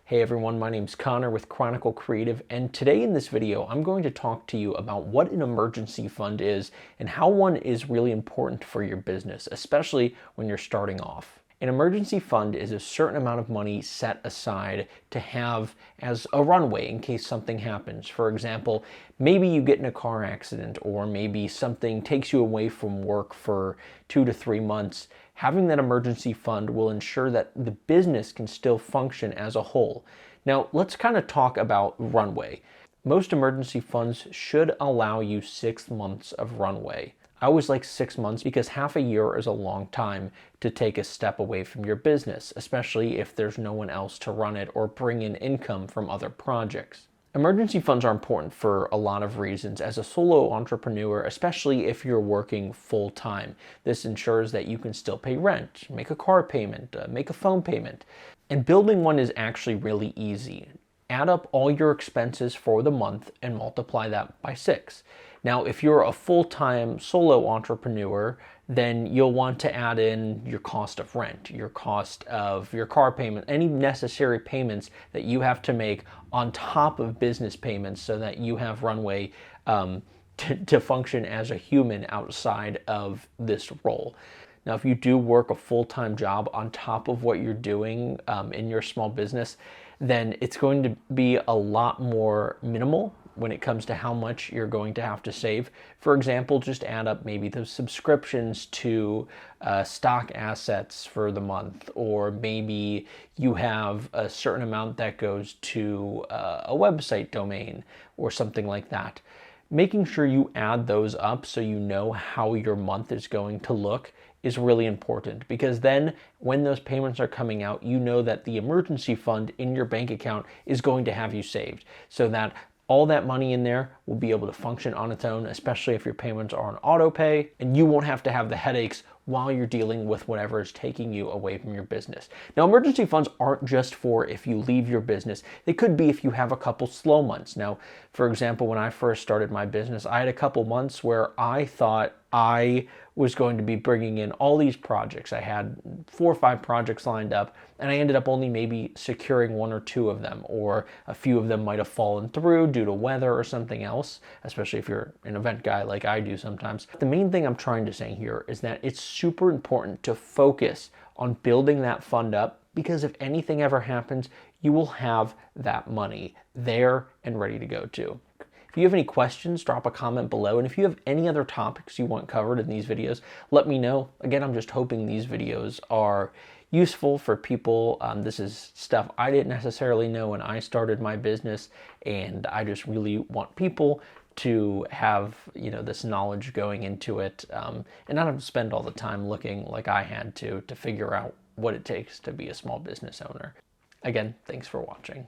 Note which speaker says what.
Speaker 1: Hey everyone, my name's Connor with Chronicle Creative, and today in this video I'm going to talk to you about what an emergency fund is and how one is really important for your business, especially when you're starting off. An emergency fund is a certain amount of money set aside to have as a runway in case something happens. For example, maybe you get in a car accident, or maybe something takes you away from work for 2 to 3 months. Having that emergency fund will ensure that the business can still function as a whole. Now, let's kind of talk about runway. Most emergency funds should allow you 6 months of runway. I always like 6 months because half a year is a long time to take a step away from your business, especially if there's no one else to run it or bring in income from other projects. Emergency funds are important for a lot of reasons. As a solo entrepreneur, especially if you're working full time, this ensures that you can still pay rent, make a car payment, make a phone payment. And building one is actually really easy. Add up all your expenses for the month and multiply that by 6. Now, if you're a full-time solo entrepreneur, then you'll want to add in your cost of rent, your cost of your car payment, any necessary payments that you have to make on top of business payments so that you have runway to function as a human outside of this role. Now, if you do work a full-time job on top of what you're doing in your small business, then it's going to be a lot more minimal when it comes to how much you're going to have to save. For example, just add up maybe the subscriptions to stock assets for the month, or maybe you have a certain amount that goes to a website domain or something like that. Making sure you add those up so you know how your month is going to look is really important, because then when those payments are coming out, you know that the emergency fund in your bank account is going to have you saved, so that all that money in there will be able to function on its own, especially if your payments are on auto pay, and you won't have to have the headaches while you're dealing with whatever is taking you away from your business. Now, emergency funds aren't just for if you leave your business. They could be if you have a couple slow months. Now, for example, when I first started my business, I had a couple months where I thought I was going to be bringing in all these projects. I had 4 or 5 projects lined up, and I ended up only maybe securing 1 or 2 of them, or a few of them might have fallen through due to weather or something else, especially if you're an event guy like I do sometimes. The main thing I'm trying to say here is that it's super important to focus on building that fund up, because if anything ever happens, you will have that money there and ready to go too. If you have any questions, drop a comment below. And if you have any other topics you want covered in these videos, let me know. Again, I'm just hoping these videos are useful for people. This is stuff I didn't necessarily know when I started my business, and I just really want people to have, this knowledge going into it, and not have to spend all the time looking like I had to figure out what it takes to be a small business owner. Again, thanks for watching.